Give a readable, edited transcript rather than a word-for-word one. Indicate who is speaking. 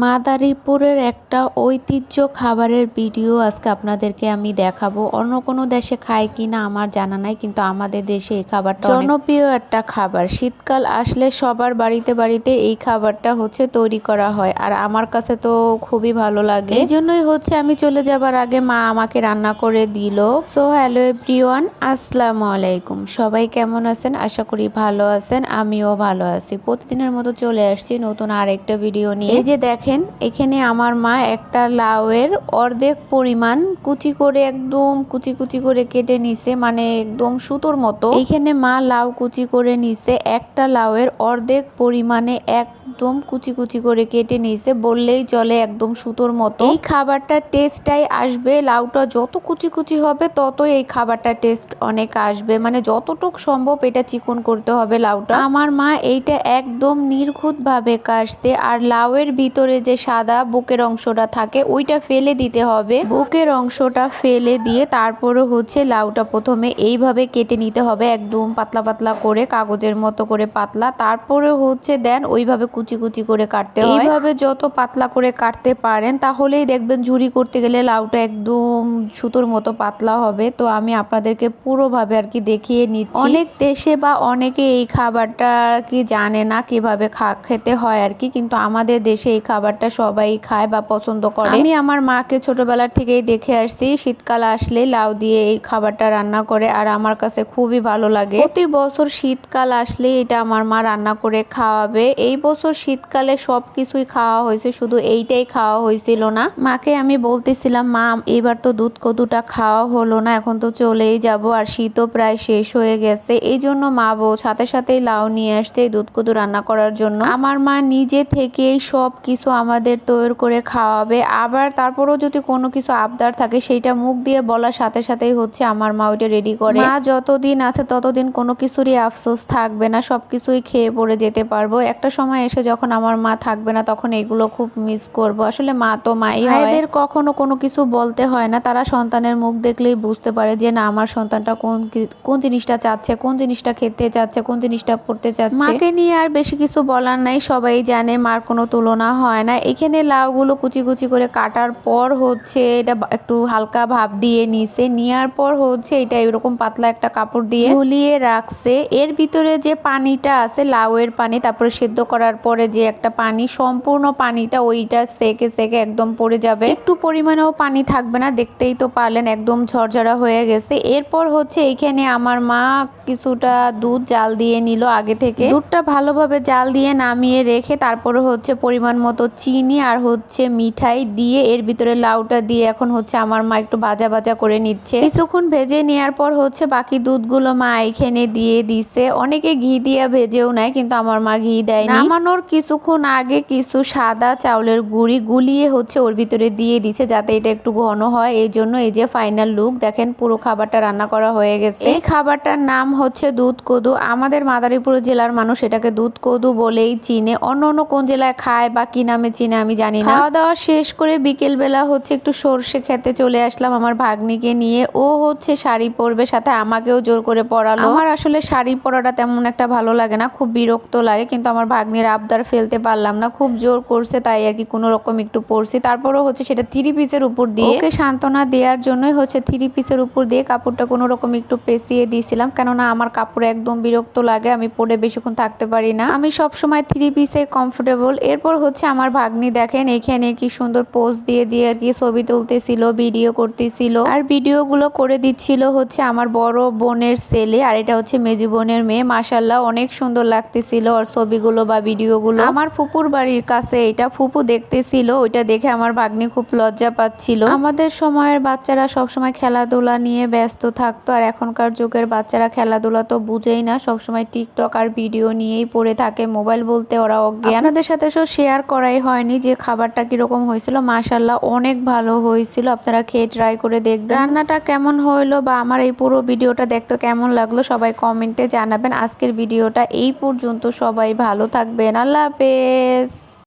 Speaker 1: মাদারীপুরের একটা ঐতিহ্য খাবারের ভিডিও আজকে আপনাদেরকে আমি দেখাবো। অন্য কোনো দেশে খায় কিনা আমার জানা নাই, কিন্তু আমাদের দেশে এই খাবারটা জনপ্রিয় একটা খাবার। শীতকাল আসলে সবার বাড়িতে বাড়িতে এই খাবারটা তৈরি করা হয়, আর আমার কাছে তো খুবই ভালো লাগে। এই জন্যই আমি চলে যাবার আগে মা আমাকে রান্না করে দিল। সো হ্যালো এভরিওয়ান, আসসালামু আলাইকুম। সবাই কেমন আছেন? আশা করি ভালো আছেন, আমিও ভালো আছি। প্রতিদিনের মতো চলে আসছি নতুন আরেকটা ভিডিও নিয়ে। এই যে দেখেন, এখানে আমার মা একটা লাউয়ের অর্ধেক পরিমাণ কুচি করে, একদম কুচি কুচি করে কেটে নিছে, মানে একদম সুতোর মতো। এইখানে মা লাউ কুচি করে নিছে, একটা লাউয়ের অর্ধেক পরিমাণে একদম কুচি কুচি করে কেটে নিছে, বললেই চলে, একদম সুতোর মতো। এই খাবারটার টেস্টটাই আসবে, লাউটা যত কুচি কুচি হবে ততই এই খাবারটার টেস্ট অনেক আসবে, মানে যতটুক সম্ভব এটা চিকন করতে হবে লাউটা। আমার মা এইটা একদম নির্ঘুত ভাবে কাটছে, আর লাউয়ের ভিতরে যে সাদা বুকের অংশটা থাকে ওইটা ফেলে দিতে হবে। বুকের অংশটা ফেলে দিয়ে তারপরে লাউটা প্রথমে এইভাবে কেটে নিতে হবে, একদম পাতলা পাতলা করে, কাগজের মতো করে পাতলা। তারপরে দেন ওইভাবে কুচি কুচি করে কাটতে হয়। এইভাবে যত পাতলা করে কাটতে পারেন তাহলেই দেখবেন ঝুরি করতে গেলে লাউটা একদম সুতোর মতো পাতলা হবে। তো আমি আপনাদেরকে পুরোভাবে আর কি দেখিয়ে নিচ্ছি। অনেক দেশে বা অনেকে এই খাবারটা কি জানে না কিভাবে খেতে হয় আর কি, কিন্তু আমাদের দেশে এই খাবারটা সবাই খায় বা পছন্দ করে। আমি আমার মাকে ছোটবেলার থেকেই দেখে আসছি, শীতকাল আসলে লাউ দিয়ে এই খাবারটা রান্না করে, আর আমার কাছে খুবই ভালো লাগে। প্রতি বছর শীতকাল আসলে এটা আমার মা রান্না করে খাওয়াবে। এই বছর শীতকালে সবকিছুই খাওয়া হয়েছে, শুধু এইটাই খাওয়া হয়েছিল না। মাকে আমি বলতেছিলাম, মা এবার তো দুধ কদুটা খাওয়া হলো না, এখন তো চলেই যাব, আর শীতও প্রায় শেষ হয়ে গেছে। এই জন্য মা সাথে সাথেই লাউ নিয়ে আসছে দুধ কদু রান্না করার জন্য। আমার মা নিজে থেকেই সব কিছু আমাদের তৈরি করে খাওয়াবে, আবার তারপরেও যদি কোনো কিছু আবদার থাকে সেইটা মুখ দিয়ে বলার সাথে সাথেই আমার মা ওইটা রেডি করে। মা যতদিন আছে ততদিন কোনো কিছুরই আফসোস থাকবে না, সবকিছুই খেয়ে পড়ে যেতে পারবো। একটা সময় এসে যখন আমার মা থাকবে না তখন এগুলো খুব মিস করব। আসলে মা তো মাই হয়, এদের কখনো কোনো কিছু বলতে হয় না, তারা সন্তানের মুখ দেখলেই বুঝতে পারে যে না, আমার সন্তানটা কোন জিনিসটা চাচ্ছে, কোন জিনিসটা খেতে চাচ্ছে, কোন জিনিসটা পড়তে চাচ্ছে। মাকে নিয়ে আর বেশি কিছু বলার নাই, সবাই জানে মার কোনো তুলনা হয় না। এখানে লাউগুলো কুচি কুচি করে কাটার পর এটা একটু হালকা ভাপ দিয়ে নিছে, নেওয়ার পর এটা এরকম পাতলা একটা কাপড় দিয়ে ঝুলিয়ে রাখছে। এর ভিতরে যে পানিটা আছে লাউয়ের পানি, তারপরে সেদ্ধ করার পরে যে একটা পানি, সম্পূর্ণ পানিটা ওইটা সেকে সেকে একদম পড়ে যাবে, একটু পরিমাণেও পানি থাকবে না। দেখতেই তো পারলেন একদম ঝরঝরা হয়ে গেছে। এরপর এইখানে আমার মা কিছুটা দুধ জাল দিয়ে নিল আগে থেকে। দুধটা ভালোভাবে জাল দিয়ে নামিয়ে রেখে তারপরে পরিমাণ মতো চিনি আর মিঠাই দিয়ে এর ভিতরে লাউটা দিয়ে এখন আমার মা একটু ভাজা ভাজা করে নিচ্ছে। কিছুক্ষণ ভেজে নেওয়ার পর বাকি দুধগুলো মা এখানে দিয়ে দিছে। অনেকে ঘি দিয়ে ভেজেও নেয়, কিন্তু আমার মা ঘি দেয়নি। নামানোর কিছুক্ষণ আগে কিছু সাদা চাউলের গুঁড়ি গুলিয়ে ওর ভিতরে দিয়ে দিছে, যাতে এটা একটু ঘন হয়। এই জন্য এই যে ফাইনাল লুক দেখেন, পুরো খাবারটা রান্না করা হয়ে গেছে। এই খাবারটার নাম দুধ কদু। আমাদের মাদারীপুর জেলার মানুষ এটাকে দুধ কদু বলেই চিনে, অন্য কোন জেলায় খায় বা কি নামে চিনে আমি জানি না। খাওয়া দাওয়া শেষ করে বিকেল বেলা একটু সর্ষে খেতে চলে আসলাম আমার ভাগ্নিকে নিয়ে। ও শাড়ি পরবে, সাথে আমাকেও জোর করে পরালো। আমার আসলে শাড়ি পরাটা তেমন একটা ভালো লাগে না, খুব বিরক্ত লাগে, কিন্তু আমার ভাগ্নির আবদার ফেলতে পারলাম না, খুব জোর করছে, তাই আর কি কোনো রকম একটু পরছি। তারপরও সেটা 3 পিসের উপর দিয়ে, ওকে সান্ত্বনা দেওয়ার জন্যই 3 পিসের উপর দিয়ে কাপড়টা কোনো রকম একটু পেঁচিয়ে দিয়েছিলাম, কেননা আমার কাপড় একদম বিরক্ত লাগে, আমি পরে বেশিক্ষণ থাকতে পারি না, আমি সব সময় 3 পিসে কমফোর্টেবল। এরপর আমার ভাগ্নি দেখেন এখানে কি সুন্দর পোজ দিয়ে দিয়ে আর কি ছবি তুলতেছিল, ভিডিও করতেছিল, আর ভিডিওগুলো করে দিচ্ছিল আমার বড় বোনের ছেলে, আর এটা মেজু বোনের মেয়ে। মাশাআল্লাহ অনেক সুন্দর লাগতেছিল আর ছবিগুলো বা ভিডিওগুলো। আমার ফুপুর বাড়ির কাছে এটা, ফুপু দেখতেছিল, ওইটা দেখে আমার ভাগ্নি খুব লজ্জা পাচ্ছিল। আমাদের সময়ের বাচ্চারা সবসময় খেলাধুলা নিয়ে ব্যস্ত থাকতো, আর এখনকার যুগের বাচ্চারা খেলাধুলা তো বুঝেই না, সবসময় টিকটক আর ভিডিও নিয়েই পড়ে থাকে, মোবাইল বলতে ওরা অজ্ঞান। আপনাদের সাথে শেয়ার করাই হয়নি যে খাবারটা কিরকম হয়েছিল। মাশাআল্লাহ অনেক ভালো হয়েছিল, আপনারা খেয়ে ট্রাই করে দেখবেন রান্নাটা কেমন হইলো, বা আমার এই পুরো ভিডিওটা দেখতে কেমন লাগলো সবাই কমেন্টে জানাবেন। আজকের ভিডিওটা এই পর্যন্ত, সবাই ভালো থাকবেন, আল্লাহ হাফেজ।